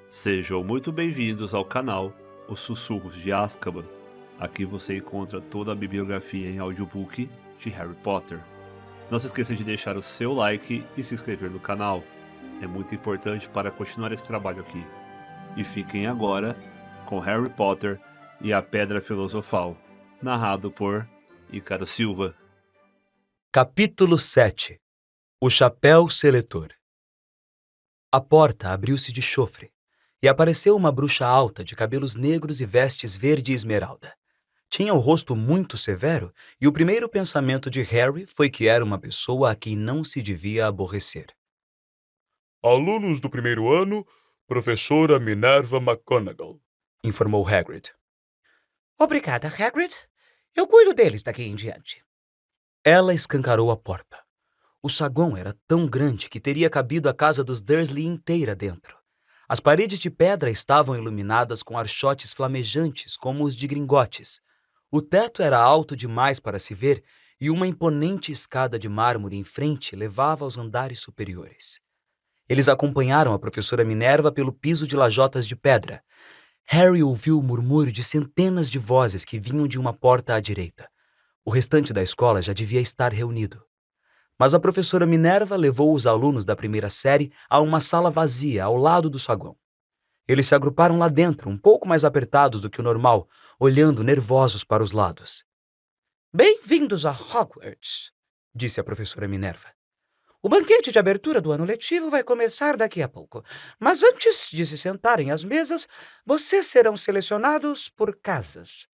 Sejam muito bem-vindos ao canal Os Sussurros de Azkaban. Aqui você encontra toda a bibliografia em audiobook de Harry Potter. Não se esqueça de deixar o seu like e se inscrever no canal. É muito importante para continuar esse trabalho aqui. E fiquem agora com Harry Potter e a Pedra Filosofal, narrado por Ícaro Silva. Capítulo 7. O Chapéu Seletor. A porta abriu-se de chofre, e apareceu uma bruxa alta de cabelos negros e vestes verde esmeralda. Tinha o rosto muito severo, e o primeiro pensamento de Harry foi que era uma pessoa a quem não se devia aborrecer. Alunos do primeiro ano, professora Minerva McGonagall, informou Hagrid. Obrigada, Hagrid. Eu cuido deles daqui em diante. Ela escancarou a porta. O saguão era tão grande que teria cabido a casa dos Dursley inteira dentro. As paredes de pedra estavam iluminadas com archotes flamejantes, como os de Gringotes. O teto era alto demais para se ver e uma imponente escada de mármore em frente levava aos andares superiores. Eles acompanharam a professora Minerva pelo piso de lajotas de pedra. Harry ouviu o murmúrio de centenas de vozes que vinham de uma porta à direita. O restante da escola já devia estar reunido. Mas a professora Minerva levou os alunos da primeira série a uma sala vazia ao lado do saguão. Eles se agruparam lá dentro, um pouco mais apertados do que o normal, olhando nervosos para os lados. Bem-vindos a Hogwarts, disse a professora Minerva. O banquete de abertura do ano letivo vai começar daqui a pouco. Mas antes de se sentarem às mesas, vocês serão selecionados por casas.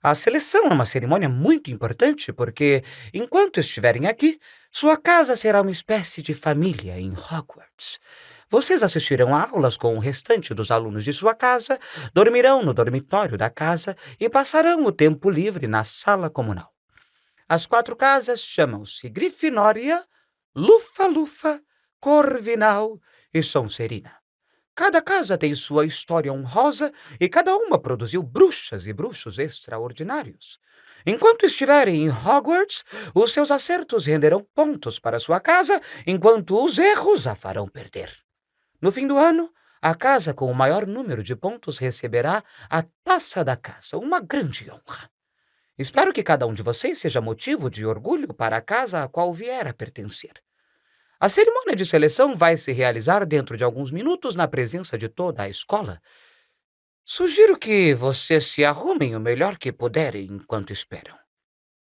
A seleção é uma cerimônia muito importante porque, enquanto estiverem aqui, sua casa será uma espécie de família em Hogwarts. Vocês assistirão a aulas com o restante dos alunos de sua casa, dormirão no dormitório da casa e passarão o tempo livre na sala comunal. As 4 casas chamam-se Grifinória, Lufa-Lufa, Corvinal e Sonserina. Cada casa tem sua história honrosa e cada uma produziu bruxas e bruxos extraordinários. Enquanto estiverem em Hogwarts, os seus acertos renderão pontos para sua casa, enquanto os erros a farão perder. No fim do ano, a casa com o maior número de pontos receberá a taça da casa, uma grande honra. Espero que cada um de vocês seja motivo de orgulho para a casa a qual vier a pertencer. A cerimônia de seleção vai se realizar dentro de alguns minutos na presença de toda a escola. Sugiro que vocês se arrumem o melhor que puderem enquanto esperam.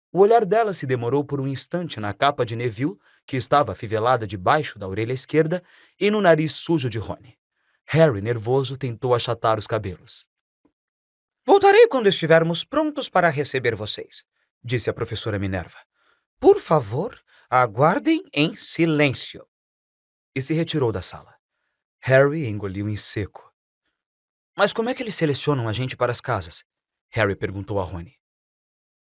O olhar dela se demorou por um instante na capa de Neville, que estava afivelada debaixo da orelha esquerda, e no nariz sujo de Rony. Harry, nervoso, tentou achatar os cabelos. Voltarei quando estivermos prontos para receber vocês, disse a professora Minerva. Por favor, aguardem em silêncio. E se retirou da sala. Harry engoliu em seco. Mas como é que eles selecionam a gente para as casas? Harry perguntou a Rony.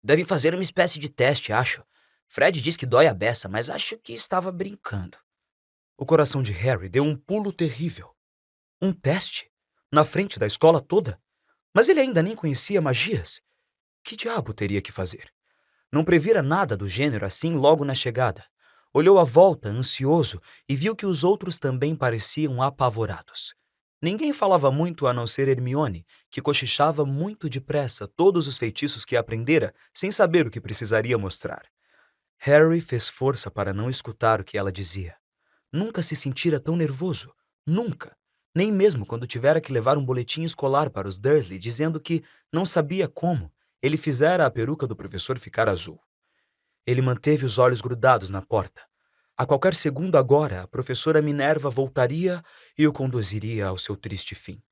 Devem fazer uma espécie de teste, acho. Fred diz que dói a beça, mas acho que estava brincando. O coração de Harry deu um pulo terrível. Um teste? Na frente da escola toda? Mas ele ainda nem conhecia magias. Que diabo teria que fazer? Não previra nada do gênero assim logo na chegada. Olhou à volta, ansioso, e viu que os outros também pareciam apavorados. Ninguém falava muito a não ser Hermione, que cochichava muito depressa todos os feitiços que aprendera, sem saber o que precisaria mostrar. Harry fez força para não escutar o que ela dizia. Nunca se sentira tão nervoso. Nunca. Nem mesmo quando tivera que levar um boletim escolar para os Dursley dizendo que não sabia como ele fizera a peruca do professor ficar azul. Ele manteve os olhos grudados na porta. A qualquer segundo agora, a professora Minerva voltaria e o conduziria ao seu triste fim.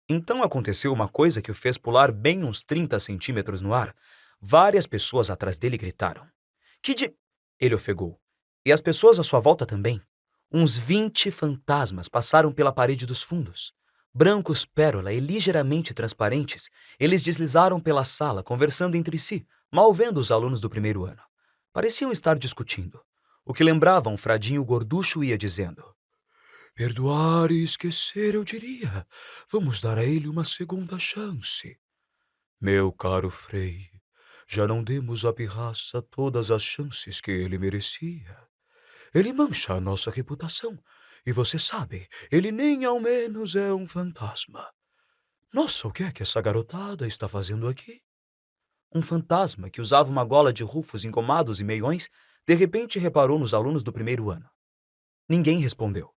Então aconteceu uma coisa que o fez pular bem uns 30 centímetros no ar. Várias pessoas atrás dele gritaram. Que de... Ele ofegou. E as pessoas à sua volta também. Uns 20 fantasmas passaram pela parede dos fundos. Brancos pérola e ligeiramente transparentes, eles deslizaram pela sala, conversando entre si, mal vendo os alunos do primeiro ano. Pareciam estar discutindo. O que lembrava um fradinho gorducho ia dizendo. Perdoar e esquecer, eu diria. Vamos dar a ele uma segunda chance. Meu caro Frei, já não demos à pirraça todas as chances que ele merecia. Ele mancha a nossa reputação E você sabe, ele nem ao menos é um fantasma. Nossa, o que é que essa garotada está fazendo aqui? Um fantasma que usava uma gola de rufos engomados e meiões, de repente reparou nos alunos do primeiro ano. Ninguém respondeu.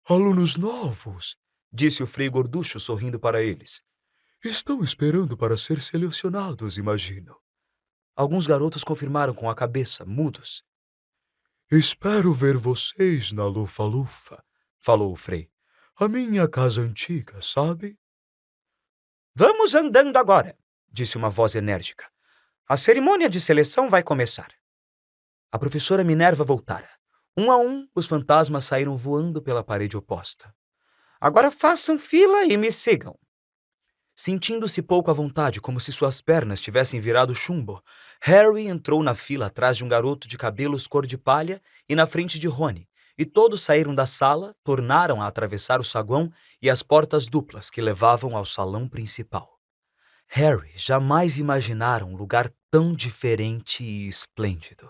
Alunos novos, Disse o Frei Gorducho sorrindo para eles. estão esperando para ser selecionados, imagino. Alguns garotos confirmaram com a cabeça, mudos. Espero ver vocês na Lufa-Lufa, Falou o Frei. a minha casa antiga, sabe? Vamos andando agora, disse uma voz enérgica. A cerimônia de seleção vai começar. A professora Minerva voltara. Um a um, os fantasmas saíram voando pela parede oposta. Agora façam fila e me sigam. Sentindo-se pouco à vontade, como se suas pernas tivessem virado chumbo, Harry entrou na fila atrás de um garoto de cabelos cor de palha e na frente de Rony, e todos saíram da sala, tornaram a atravessar o saguão e as portas duplas que levavam ao salão principal. Harry jamais imaginara um lugar tão diferente e esplêndido.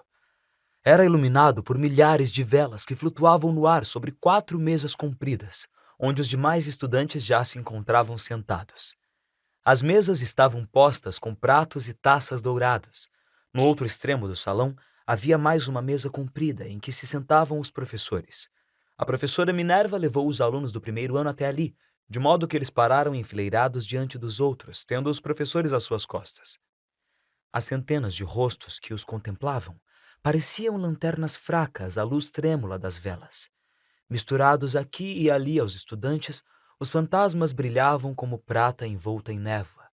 Era iluminado por milhares de velas que flutuavam no ar sobre 4 mesas compridas, onde os demais estudantes já se encontravam sentados. As mesas estavam postas com pratos e taças douradas. No outro extremo do salão, havia mais uma mesa comprida em que se sentavam os professores. A professora Minerva levou os alunos do primeiro ano até ali, de modo que eles pararam enfileirados diante dos outros, tendo os professores às suas costas. As centenas de rostos que os contemplavam pareciam lanternas fracas à luz trêmula das velas. Misturados aqui e ali aos estudantes, os fantasmas brilhavam como prata envolta em névoa.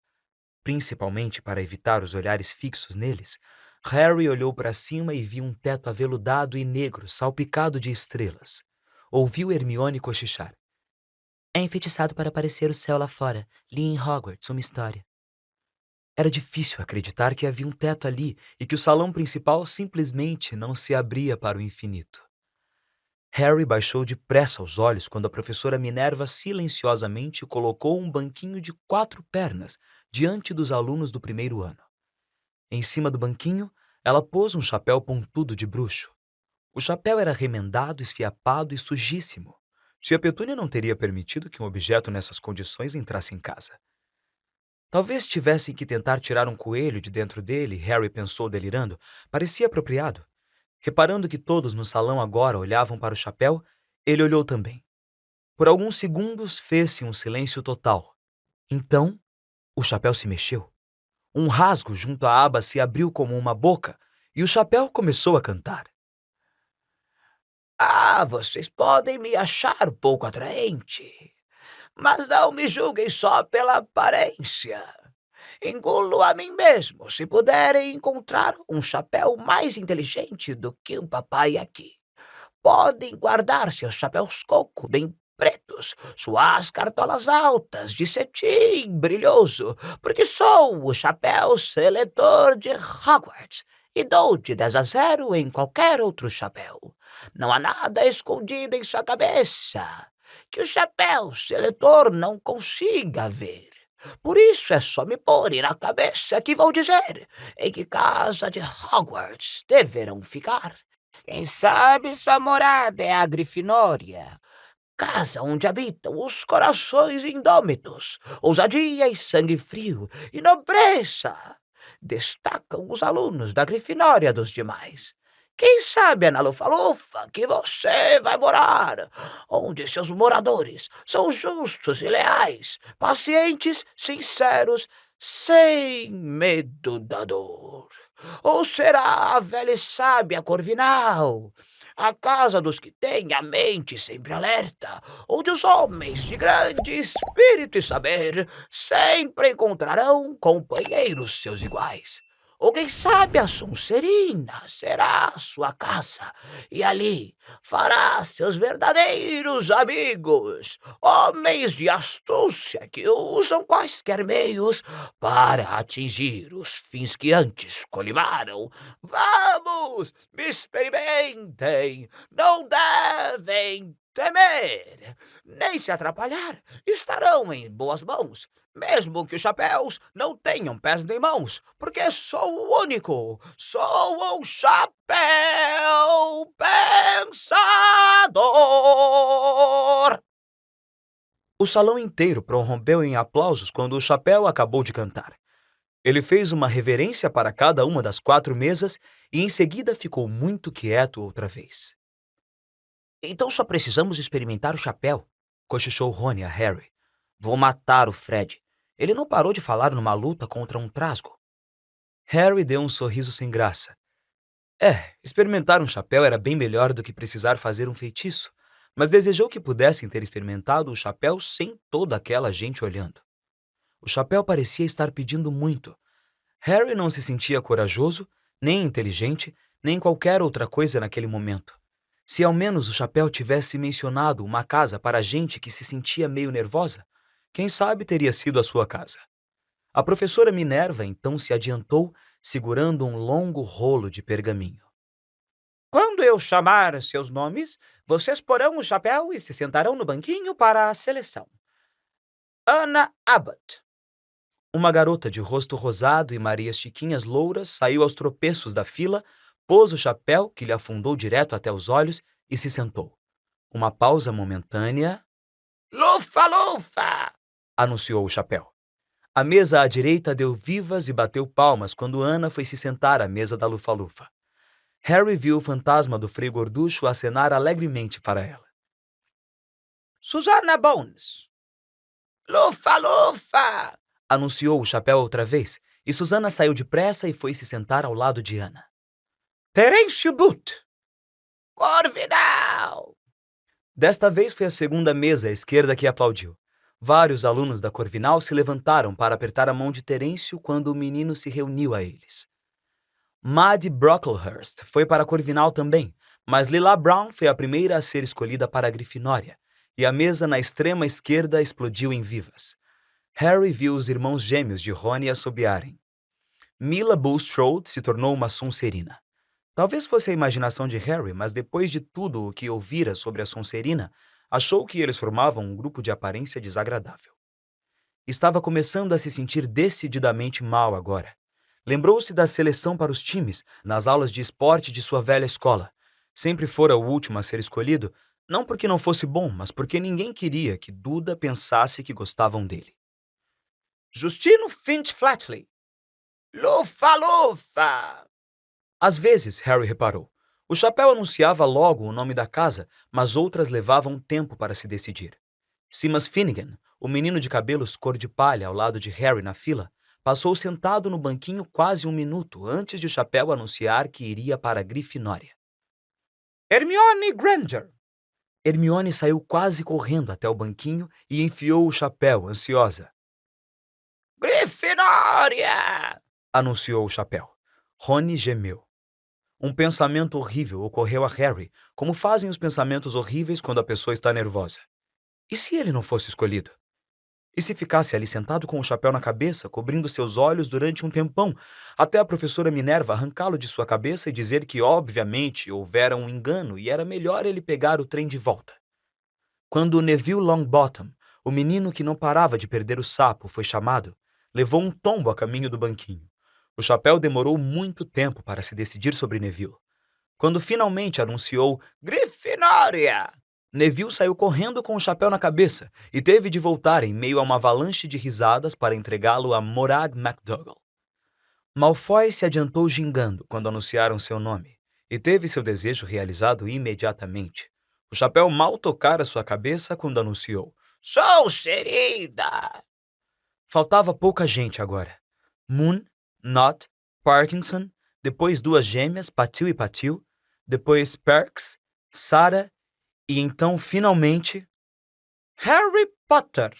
Principalmente para evitar os olhares fixos neles, Harry olhou para cima e viu um teto aveludado e negro salpicado de estrelas. Ouviu Hermione cochichar. É enfeitiçado para parecer o céu lá fora. Li em Hogwarts uma história. Era difícil acreditar que havia um teto ali e que o salão principal simplesmente não se abria para o infinito. Harry baixou depressa os olhos quando a professora Minerva silenciosamente colocou um banquinho de 4 pernas diante dos alunos do primeiro ano. Em cima do banquinho, ela pôs um chapéu pontudo de bruxo. O chapéu era remendado, esfiapado e sujíssimo. Tia Petúnia não teria permitido que um objeto nessas condições entrasse em casa. Talvez tivessem que tentar tirar um coelho de dentro dele, Harry pensou delirando. Parecia apropriado. Reparando que todos no salão agora olhavam para o chapéu, ele olhou também. Por alguns segundos fez-se um silêncio total. Então, o chapéu se mexeu. Um rasgo junto à aba se abriu como uma boca e o chapéu começou a cantar. Vocês podem me achar pouco atraente, mas não me julguem só pela aparência. Engulo a mim mesmo se puderem encontrar um chapéu mais inteligente do que o papai aqui. Podem guardar seus chapéus coco bem pretos, suas cartolas altas de cetim brilhoso, porque sou o chapéu seletor de Hogwarts e dou de 10 a 0 em qualquer outro chapéu. Não há nada escondido em sua cabeça que o chapéu seletor não consiga ver. Por isso é só me porem na cabeça que vou dizer em que casa de Hogwarts deverão ficar. Quem sabe sua morada é a Grifinória, casa onde habitam os corações indômitos, ousadia e sangue frio e nobreza. Destacam os alunos da Grifinória dos demais. Quem sabe é na Lufa-Lufa que você vai morar, onde seus moradores são justos e leais, pacientes, sinceros, sem medo da dor. Ou será a velha e sábia Corvinal, a casa dos que têm a mente sempre alerta, onde os homens de grande espírito e saber sempre encontrarão companheiros seus iguais. Ou quem sabe a Sonserina será sua casa, e ali fará seus verdadeiros amigos, homens de astúcia que usam quaisquer meios para atingir os fins que antes colimaram. Vamos, me experimentem, não devem temer, nem se atrapalhar. Estarão em boas mãos, mesmo que os chapéus não tenham pés nem mãos, porque sou o único, sou um chapéu pensador. O salão inteiro prorrompeu em aplausos quando o chapéu acabou de cantar. Ele fez uma reverência para cada uma das 4 mesas e em seguida ficou muito quieto outra vez. Então só precisamos experimentar o chapéu, cochichou Rony a Harry. Vou matar o Fred. Ele não parou de falar numa luta contra um trasgo. Harry deu um sorriso sem graça. Experimentar um chapéu era bem melhor do que precisar fazer um feitiço, mas desejou que pudessem ter experimentado o chapéu sem toda aquela gente olhando. O chapéu parecia estar pedindo muito. Harry não se sentia corajoso, nem inteligente, nem qualquer outra coisa naquele momento. Se ao menos o chapéu tivesse mencionado uma casa para gente que se sentia meio nervosa, quem sabe teria sido a sua casa. A professora Minerva então se adiantou, segurando um longo rolo de pergaminho. Quando eu chamar seus nomes, vocês porão o chapéu e se sentarão no banquinho para a seleção. Anna Abbott. Uma garota de rosto rosado e Marias Chiquinhas louras saiu aos tropeços da fila, pôs o chapéu, que lhe afundou direto até os olhos, e se sentou. Uma pausa momentânea. Lufa-lufa! Anunciou o chapéu. A mesa à direita deu vivas e bateu palmas quando Ana foi se sentar à mesa da Lufa-Lufa. Harry viu o fantasma do Frei Gorducho acenar alegremente para ela. Susanna Bones. Lufa-lufa! Anunciou o chapéu outra vez, e Susana saiu depressa e foi se sentar ao lado de Ana. Terêncio Boot. Corvinal! Desta vez foi a segunda mesa à esquerda que aplaudiu. Vários alunos da Corvinal se levantaram para apertar a mão de Terêncio quando o menino se reuniu a eles. Maddie Brocklehurst foi para a Corvinal também, mas Lila Brown foi a primeira a ser escolhida para a Grifinória, e a mesa na extrema esquerda explodiu em vivas. Harry viu os irmãos gêmeos de Rony assobiarem. Mila Bulstrode se tornou uma Sonserina. Talvez fosse a imaginação de Harry, mas depois de tudo o que ouvira sobre a Sonserina, achou que eles formavam um grupo de aparência desagradável. Estava começando a se sentir decididamente mal agora. Lembrou-se da seleção para os times, nas aulas de esporte de sua velha escola. Sempre fora o último a ser escolhido, não porque não fosse bom, mas porque ninguém queria que Duda pensasse que gostavam dele. Justino Finch Flatley. Lufa-lufa! Às vezes, Harry reparou, o chapéu anunciava logo o nome da casa, mas outras levavam tempo para se decidir. Seamus Finnegan, o menino de cabelos cor de palha ao lado de Harry na fila, passou sentado no banquinho quase 1 minuto antes de o chapéu anunciar que iria para a Grifinória. Hermione Granger. Hermione saiu quase correndo até o banquinho e enfiou o chapéu, ansiosa. Grifinória! Anunciou o chapéu. Rony gemeu. Um pensamento horrível ocorreu a Harry, como fazem os pensamentos horríveis quando a pessoa está nervosa. E se ele não fosse escolhido? E se ficasse ali sentado com o chapéu na cabeça, cobrindo seus olhos durante um tempão, até a professora Minerva arrancá-lo de sua cabeça e dizer que, obviamente, houvera um engano e era melhor ele pegar o trem de volta? Quando Neville Longbottom, o menino que não parava de perder o sapo, foi chamado, levou um tombo a caminho do banquinho. O chapéu demorou muito tempo para se decidir sobre Neville. Quando finalmente anunciou Grifinória! Neville saiu correndo com o chapéu na cabeça e teve de voltar em meio a uma avalanche de risadas para entregá-lo a Morag McDougal. Malfoy se adiantou gingando quando anunciaram seu nome e teve seu desejo realizado imediatamente. O chapéu mal tocara sua cabeça quando anunciou Sonserina! Faltava pouca gente agora. Moon, Nott, Parkinson, depois 2 gêmeas, Patil e Patil, depois Perks, Sarah e então, finalmente, Harry Potter.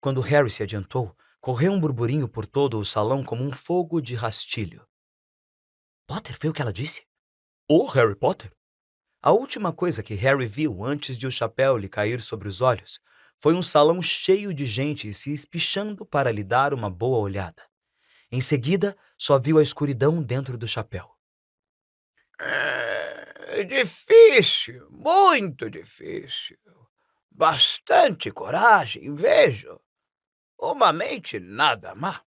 quando Harry se adiantou, correu um burburinho por todo o salão como um fogo de rastilho. Potter, foi o que ela disse? O Harry Potter? A última coisa que Harry viu antes de o chapéu lhe cair sobre os olhos foi um salão cheio de gente se espichando para lhe dar uma boa olhada. Em seguida, só viu a escuridão dentro do chapéu. É difícil, muito difícil. Bastante coragem, vejo. Uma mente nada má.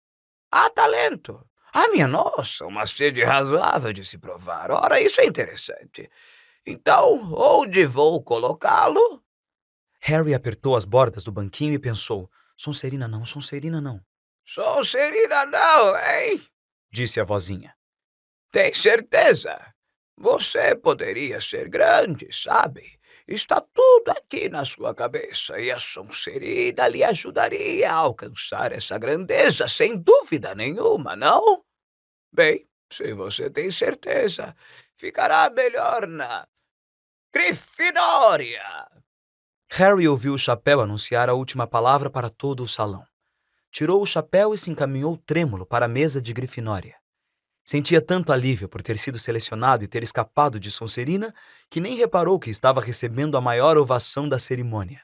Há talento. Ah, minha nossa, uma sede razoável de se provar. Ora, isso é interessante. Então, onde vou colocá-lo? Harry apertou as bordas do banquinho e pensou: Sonserina não, Sonserina não, Sonserina não, hein? disse a vozinha. Tem certeza? Você poderia ser grande, sabe? Está tudo aqui na sua cabeça e a Sonserina lhe ajudaria a alcançar essa grandeza, sem dúvida nenhuma, não? Bem, se você tem certeza, ficará melhor na Grifinória. Harry ouviu o chapéu anunciar a última palavra para todo o salão. Tirou o chapéu e se encaminhou trêmulo para a mesa de Grifinória. Sentia tanto alívio por ter sido selecionado e ter escapado de Sonserina que nem reparou que estava recebendo a maior ovação da cerimônia.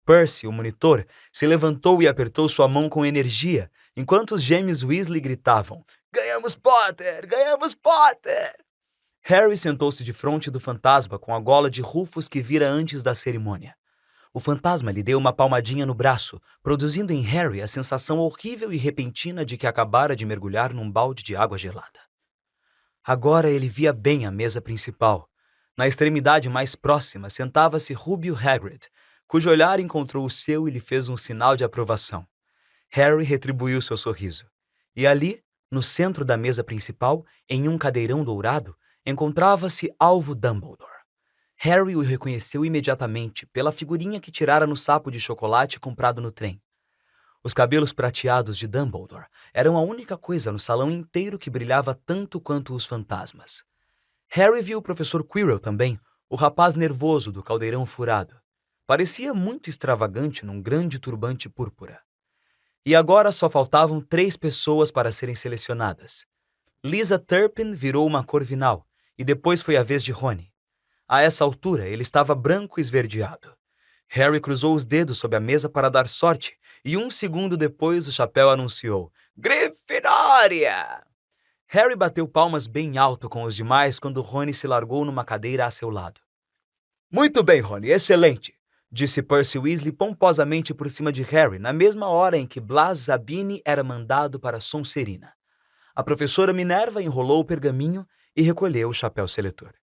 Percy, o monitor, se levantou e apertou sua mão com energia, enquanto os gêmeos Weasley gritavam: Ganhamos Potter! Ganhamos Potter! Harry sentou-se de frente do fantasma com a gola de Rufus que vira antes da cerimônia. O fantasma lhe deu uma palmadinha no braço, produzindo em Harry a sensação horrível e repentina de que acabara de mergulhar num balde de água gelada. Agora ele via bem a mesa principal. Na extremidade mais próxima sentava-se Rubio Hagrid, cujo olhar encontrou o seu e lhe fez um sinal de aprovação. Harry retribuiu seu sorriso. E ali, no centro da mesa principal, em um cadeirão dourado, encontrava-se Alvo Dumbledore. Harry o reconheceu imediatamente pela figurinha que tirara no sapo de chocolate comprado no trem. Os cabelos prateados de Dumbledore eram a única coisa no salão inteiro que brilhava tanto quanto os fantasmas. Harry viu o professor Quirrell também, o rapaz nervoso do caldeirão furado. Parecia muito extravagante num grande turbante púrpura. E agora só faltavam 3 pessoas para serem selecionadas. Lisa Turpin virou uma Corvinal, e depois foi a vez de Rony. A essa altura, ele estava branco e esverdeado. Harry cruzou os dedos sob a mesa para dar sorte, e 1 segundo depois o chapéu anunciou: Grifinória! Harry bateu palmas bem alto com os demais quando Rony se largou numa cadeira a seu lado. Muito bem, Rony, excelente, disse Percy Weasley pomposamente por cima de Harry, na mesma hora em que Blas Zabini era mandado para Sonserina. A professora Minerva enrolou o pergaminho e recolheu o chapéu seletor.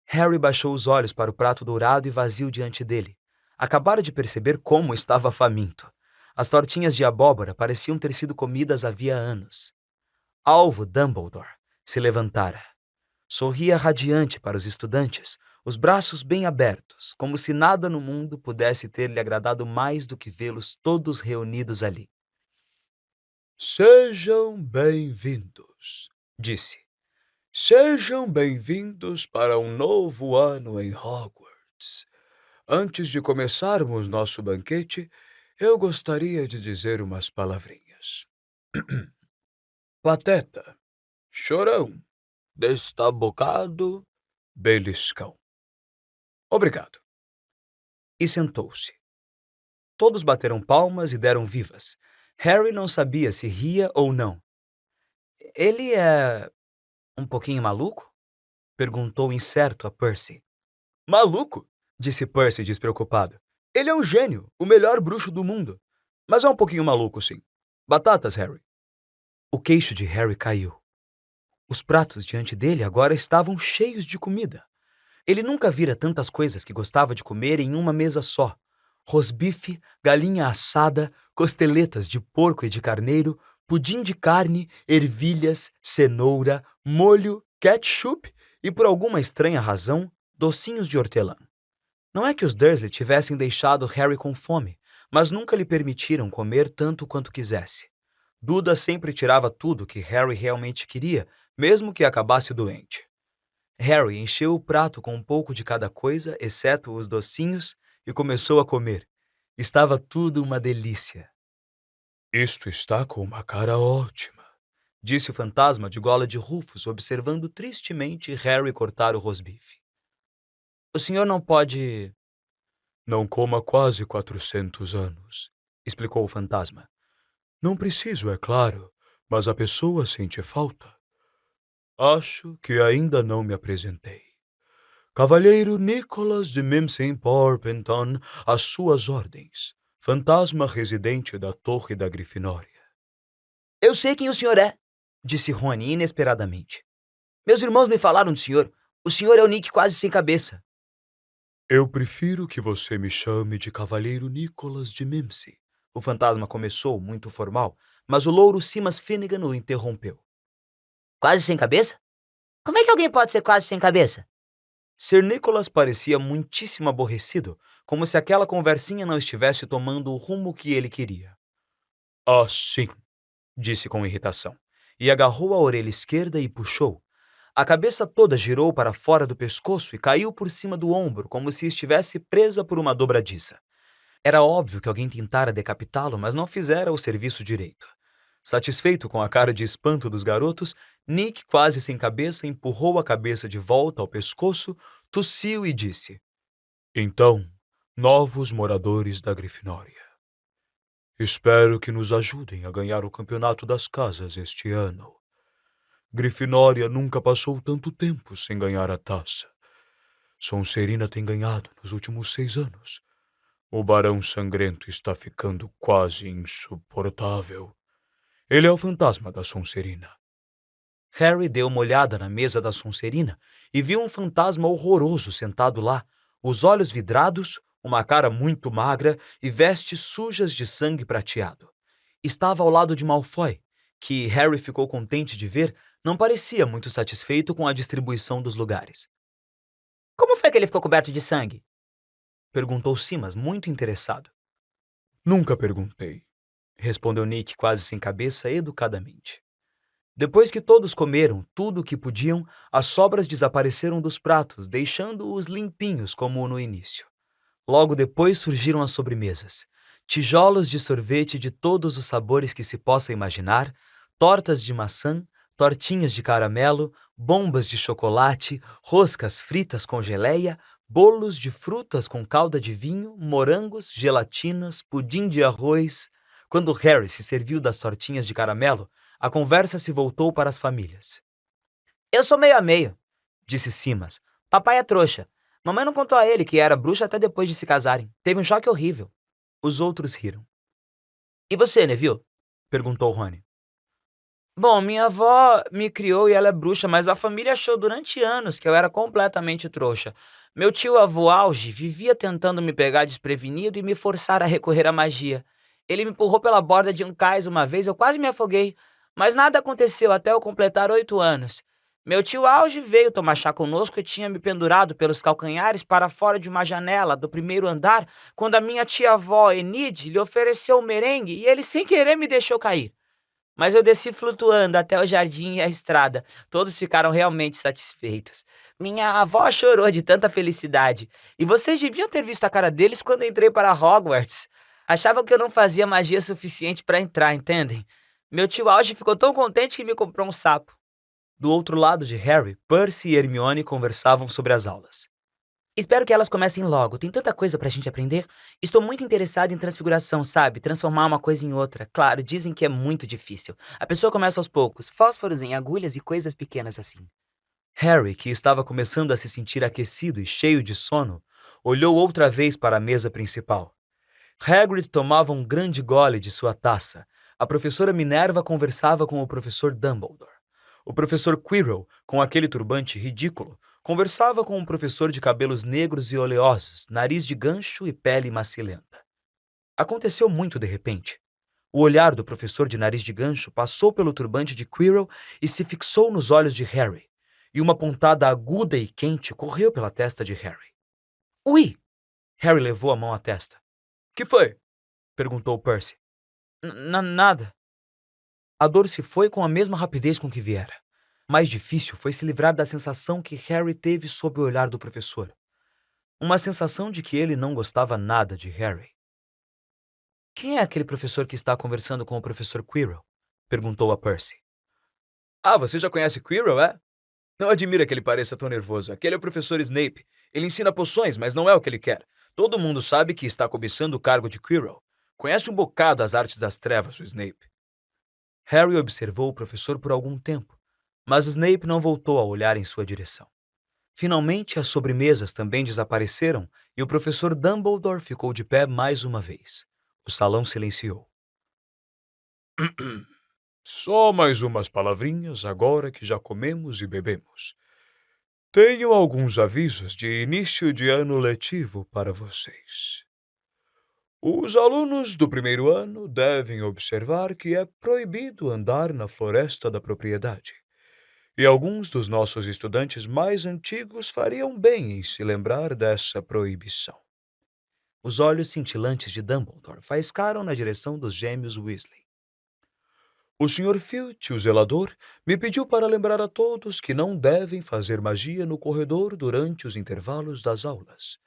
Harry baixou os olhos para o prato dourado e vazio diante dele. Acabara de perceber como estava faminto. As tortinhas de abóbora pareciam ter sido comidas havia anos. Alvo Dumbledore se levantara. Sorria radiante para os estudantes, os braços bem abertos, como se nada no mundo pudesse ter-lhe agradado mais do que vê-los todos reunidos ali. Sejam bem-vindos, Disse. Sejam bem-vindos para um novo ano em Hogwarts. Antes de começarmos nosso banquete, eu gostaria de dizer umas palavrinhas. Pateta, chorão, destabocado, beliscão. Obrigado. E sentou-se. Todos bateram palmas e deram vivas. Harry não sabia se ria ou não. Ele é um pouquinho maluco? Perguntou incerto a Percy. Maluco, Disse Percy despreocupado. ele é um gênio, o melhor bruxo do mundo. Mas é um pouquinho maluco, sim. Batatas, Harry. O queixo de Harry caiu. Os pratos diante dele agora estavam cheios de comida. Ele nunca vira tantas coisas que gostava de comer em uma mesa só. Rosbife, galinha assada, costeletas de porco e de carneiro, pudim de carne, ervilhas, cenoura, molho, ketchup e, por alguma estranha razão, docinhos de hortelã. Não é que os Dursley tivessem deixado Harry com fome, mas nunca lhe permitiram comer tanto quanto quisesse. Duda sempre tirava tudo que Harry realmente queria, mesmo que acabasse doente. Harry encheu o prato com um pouco de cada coisa, exceto os docinhos, e começou a comer. Estava tudo uma delícia. Isto está com uma cara ótima, Disse o fantasma de gola de Rufus, observando tristemente Harry cortar o rosbife. O senhor não pode... Não como há quase 400 anos, explicou o fantasma. Não preciso, é claro, mas a pessoa sente falta. Acho que ainda não me apresentei. Cavalheiro Nicholas de Mincing-Porpenton, às suas ordens. Fantasma residente da Torre da Grifinória. Eu sei quem o senhor é, disse Rony inesperadamente. Meus irmãos me falaram do senhor. O senhor é o Nick quase sem cabeça. Eu prefiro que você me chame de Cavalheiro Nicholas de Mimsy. O fantasma começou, muito formal, mas o louro Simas Finnegan o interrompeu. Quase sem cabeça? Como é que alguém pode ser quase sem cabeça? Sir Nicholas parecia muitíssimo aborrecido, como se aquela conversinha não estivesse tomando o rumo que ele queria. Assim, Disse com irritação, e agarrou a orelha esquerda e puxou. A cabeça toda girou para fora do pescoço e caiu por cima do ombro, como se estivesse presa por uma dobradiça. Era óbvio que alguém tentara decapitá-lo, mas não fizera o serviço direito. Satisfeito com a cara de espanto dos garotos, Nick, quase sem cabeça, empurrou a cabeça de volta ao pescoço, tossiu e disse: então, novos moradores da Grifinória. Espero que nos ajudem a ganhar o campeonato das casas este ano. Grifinória nunca passou tanto tempo sem ganhar a taça. Sonserina tem ganhado nos últimos 6 anos. O Barão Sangrento está ficando quase insuportável. Ele é o fantasma da Sonserina. Harry deu uma olhada na mesa da Sonserina e viu um fantasma horroroso sentado lá, os olhos vidrados, uma cara muito magra e vestes sujas de sangue prateado. Estava ao lado de Malfoy, que Harry ficou contente de ver, não parecia muito satisfeito com a distribuição dos lugares. Como foi que ele ficou coberto de sangue? Perguntou Simas, muito interessado. Nunca perguntei, Respondeu Nick, quase sem cabeça, educadamente. Depois que todos comeram tudo o que podiam, as sobras desapareceram dos pratos, deixando-os limpinhos como no início. Logo depois surgiram as sobremesas. Tijolos de sorvete de todos os sabores que se possa imaginar, tortas de maçã, tortinhas de caramelo, bombas de chocolate, roscas fritas com geleia, bolos de frutas com calda de vinho, morangos, gelatinas, pudim de arroz. Quando Harry se serviu das tortinhas de caramelo, a conversa se voltou para as famílias. Eu sou meio a meio, disse Simas. Papai é trouxa. Mamãe não contou a ele que era bruxa até depois de se casarem. Teve um choque horrível. Os outros riram. E você, Neville? Perguntou Rony. Bom, minha avó me criou e ela é bruxa, mas a família achou durante anos que eu era completamente trouxa. Meu tio-avô Auge vivia tentando me pegar desprevenido e me forçar a recorrer à magia. Ele me empurrou pela borda de um cais uma vez, eu quase me afoguei, mas nada aconteceu até eu completar 8 anos. Meu tio Auge veio tomar chá conosco e tinha me pendurado pelos calcanhares para fora de uma janela do primeiro andar, quando a minha tia-avó Enid lhe ofereceu um merengue e ele sem querer me deixou cair. Mas eu desci flutuando até o jardim e a estrada. Todos ficaram realmente satisfeitos. Minha avó chorou de tanta felicidade. E vocês deviam ter visto a cara deles quando entrei para Hogwarts. Achavam que eu não fazia magia suficiente para entrar, entendem? Meu tio Auge ficou tão contente que me comprou um sapo. Do outro lado de Harry, Percy e Hermione conversavam sobre as aulas. Espero que elas comecem logo. Tem tanta coisa pra gente aprender. Estou muito interessado em transfiguração, sabe? Transformar uma coisa em outra. Claro, dizem que é muito difícil. A pessoa começa aos poucos, fósforos em agulhas e coisas pequenas assim. Harry, que estava começando a se sentir aquecido e cheio de sono, olhou outra vez para a mesa principal. Hagrid tomava um grande gole de sua taça. A professora Minerva conversava com o professor Dumbledore. O professor Quirrell, com aquele turbante ridículo, conversava com um professor de cabelos negros e oleosos, nariz de gancho e pele macilenta. Aconteceu muito de repente. O olhar do professor de nariz de gancho passou pelo turbante de Quirrell e se fixou nos olhos de Harry, e uma pontada aguda e quente correu pela testa de Harry. Ui! Harry levou a mão à testa. Que foi? Perguntou Percy. Nada. A dor se foi com a mesma rapidez com que viera. Mais difícil foi se livrar da sensação que Harry teve sob o olhar do professor. Uma sensação de que ele não gostava nada de Harry. Quem é aquele professor que está conversando com o professor Quirrell? Perguntou a Percy. Ah, você já conhece Quirrell, é? Não admira que ele pareça tão nervoso. Aquele é o professor Snape. Ele ensina poções, mas não é o que ele quer. Todo mundo sabe que está cobiçando o cargo de Quirrell. Conhece um bocado as artes das trevas, o Snape. Harry observou o professor por algum tempo, mas Snape não voltou a olhar em sua direção. Finalmente, as sobremesas também desapareceram e o professor Dumbledore ficou de pé mais uma vez. O salão silenciou. Só mais umas palavrinhas agora que já comemos e bebemos. Tenho alguns avisos de início de ano letivo para vocês. Os alunos do primeiro ano devem observar que é proibido andar na floresta da propriedade. E alguns dos nossos estudantes mais antigos fariam bem em se lembrar dessa proibição. Os olhos cintilantes de Dumbledore faiscaram na direção dos gêmeos Weasley. O Sr. Filch, o zelador, me pediu para lembrar a todos que não devem fazer magia no corredor durante os intervalos das aulas.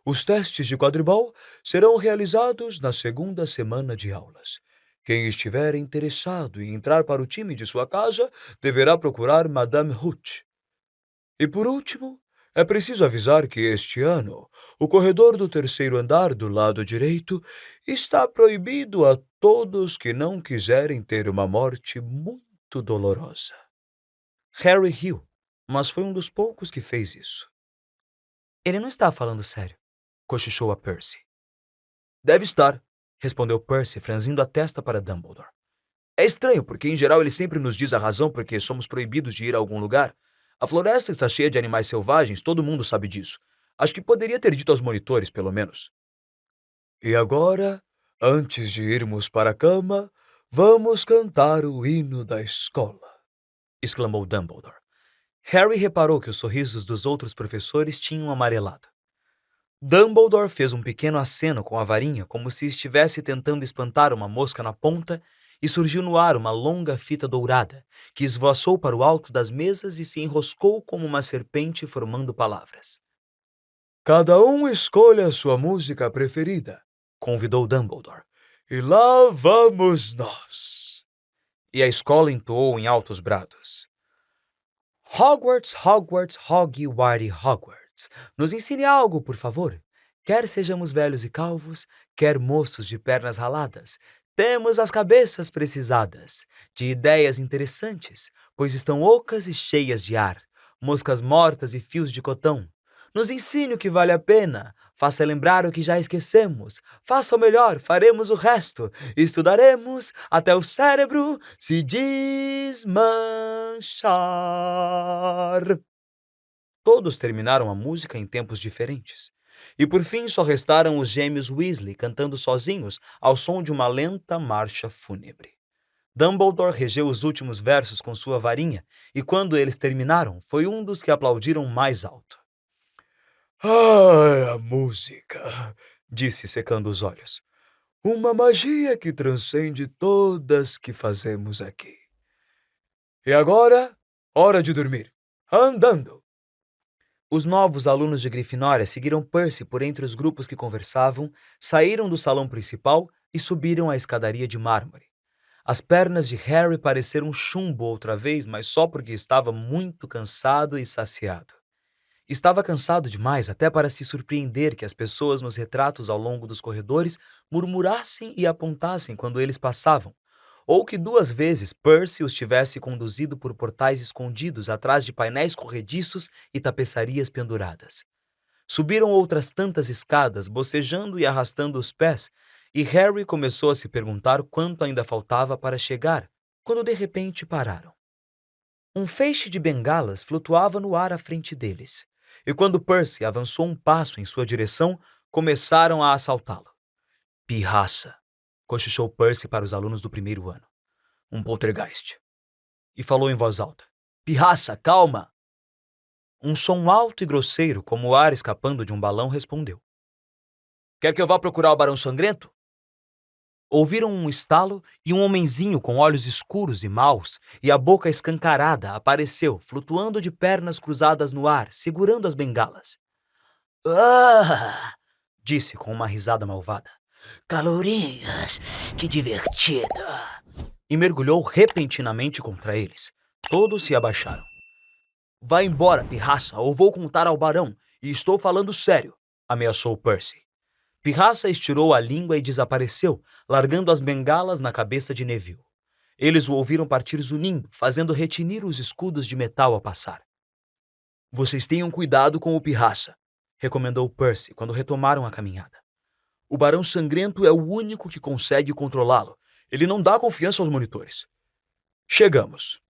Os testes de quadribol serão realizados na segunda semana de aulas. Quem estiver interessado em entrar para o time de sua casa deverá procurar Madame Hooch. E por último, é preciso avisar que este ano o corredor do terceiro andar do lado direito está proibido a todos que não quiserem ter uma morte muito dolorosa. Harry riu, mas foi um dos poucos que fez isso. Ele não está falando sério, cochichou a Percy. Deve estar, respondeu Percy, franzindo a testa para Dumbledore. É estranho, porque em geral ele sempre nos diz a razão por que somos proibidos de ir a algum lugar. A floresta está cheia de animais selvagens, todo mundo sabe disso. Acho que poderia ter dito aos monitores, pelo menos. E agora, antes de irmos para a cama, vamos cantar o hino da escola, exclamou Dumbledore. Harry reparou que os sorrisos dos outros professores tinham amarelado. Dumbledore fez um pequeno aceno com a varinha, como se estivesse tentando espantar uma mosca na ponta, e surgiu no ar uma longa fita dourada, que esvoaçou para o alto das mesas e se enroscou como uma serpente formando palavras. Cada um escolha a sua música preferida, convidou Dumbledore. E lá vamos nós. E a escola entoou em altos brados. Hogwarts, Hogwarts, Hogwarty, Hogwarts. Nos ensine algo, por favor. Quer sejamos velhos e calvos, quer moços de pernas raladas, temos as cabeças precisadas de ideias interessantes, pois estão ocas e cheias de ar, moscas mortas e fios de cotão. Nos ensine o que vale a pena, faça lembrar o que já esquecemos, faça o melhor, faremos o resto, estudaremos até o cérebro se desmanchar. Todos terminaram a música em tempos diferentes. E por fim só restaram os gêmeos Weasley cantando sozinhos ao som de uma lenta marcha fúnebre. Dumbledore regeu os últimos versos com sua varinha, e quando eles terminaram, foi um dos que aplaudiram mais alto. Ah, a música, disse secando os olhos. Uma magia que transcende todas que fazemos aqui. E agora, hora de dormir. Andando! Os novos alunos de Grifinória seguiram Percy por entre os grupos que conversavam, saíram do salão principal e subiram a escadaria de mármore. As pernas de Harry pareceram chumbo outra vez, mas só porque estava muito cansado e saciado. Estava cansado demais até para se surpreender que as pessoas nos retratos ao longo dos corredores murmurassem e apontassem quando eles passavam, ou que 2 vezes Percy os tivesse conduzido por portais escondidos atrás de painéis corrediços e tapeçarias penduradas. Subiram outras tantas escadas, bocejando e arrastando os pés, e Harry começou a se perguntar quanto ainda faltava para chegar, quando de repente pararam. Um feixe de bengalas flutuava no ar à frente deles, e quando Percy avançou um passo em sua direção, começaram a assaltá-lo. Pirraça! Cochichou Percy para os alunos do primeiro ano. Um poltergeist. E falou em voz alta. Pirraça, calma! Um som alto e grosseiro, como o ar escapando de um balão, respondeu. Quer que eu vá procurar o Barão Sangrento? Ouviram um estalo e um homenzinho com olhos escuros e maus e a boca escancarada apareceu, flutuando de pernas cruzadas no ar, segurando as bengalas. Ah! Disse com uma risada malvada. Calorinhas, que divertido! E mergulhou repentinamente contra eles. Todos se abaixaram. Vá embora, pirraça, ou vou contar ao barão, e estou falando sério, ameaçou Percy. Pirraça estirou a língua e desapareceu, largando as bengalas na cabeça de Neville. Eles o ouviram partir zunindo, fazendo retinir os escudos de metal a passar. Vocês tenham cuidado com o Pirraça, recomendou Percy quando retomaram a caminhada. O Barão Sangrento é o único que consegue controlá-lo. Ele não dá confiança aos monitores. Chegamos.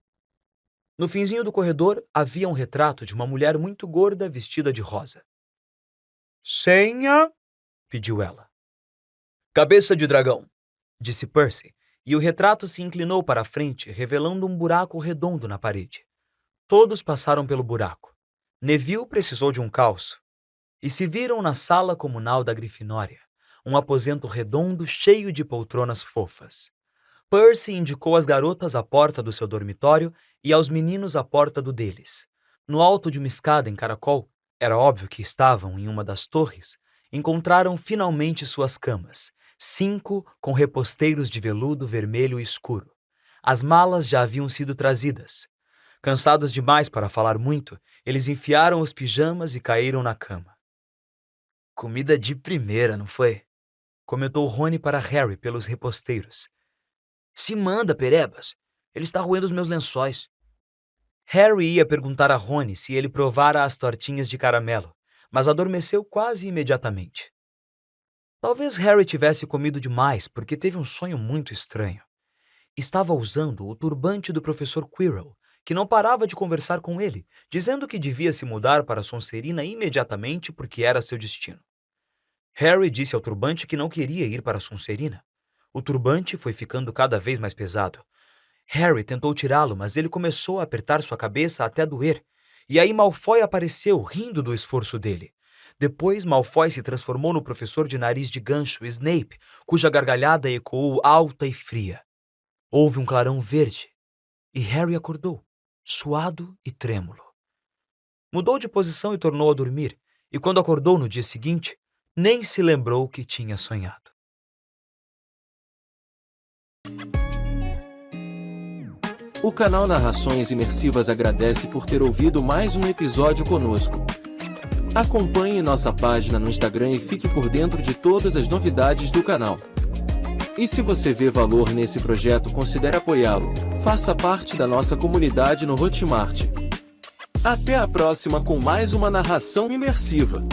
No finzinho do corredor havia um retrato de uma mulher muito gorda vestida de rosa. Senha? Pediu ela. Cabeça de dragão, disse Percy, e o retrato se inclinou para a frente, revelando um buraco redondo na parede. Todos passaram pelo buraco. Neville precisou de um calço. E se viram na sala comunal da Grifinória, um aposento redondo cheio de poltronas fofas. Percy indicou às garotas a porta do seu dormitório e aos meninos a porta do deles. No alto de uma escada em caracol, era óbvio que estavam em uma das torres, encontraram finalmente suas camas, 5 com reposteiros de veludo vermelho escuro. As malas já haviam sido trazidas. Cansados demais para falar muito, eles enfiaram os pijamas e caíram na cama. Comida de primeira, não foi? Comentou Rony para Harry pelos reposteiros. Se manda, Perebas. Ele está roendo os meus lençóis. Harry ia perguntar a Rony se ele provara as tortinhas de caramelo, mas adormeceu quase imediatamente. Talvez Harry tivesse comido demais porque teve um sonho muito estranho. Estava usando o turbante do professor Quirrell, que não parava de conversar com ele, dizendo que devia se mudar para Sonserina imediatamente porque era seu destino. Harry disse ao turbante que não queria ir para Sonserina. O turbante foi ficando cada vez mais pesado. Harry tentou tirá-lo, mas ele começou a apertar sua cabeça até doer, e aí Malfoy apareceu, rindo do esforço dele. Depois, Malfoy se transformou no professor de nariz de gancho, Snape, cuja gargalhada ecoou alta e fria. Houve um clarão verde, e Harry acordou, suado e trêmulo. Mudou de posição e tornou a dormir, e quando acordou no dia seguinte, nem se lembrou que tinha sonhado. O canal Narrações Imersivas agradece por ter ouvido mais um episódio conosco. Acompanhe nossa página no Instagram e fique por dentro de todas as novidades do canal. E se você vê valor nesse projeto, considere apoiá-lo. Faça parte da nossa comunidade no Hotmart. Até a próxima com mais uma narração imersiva.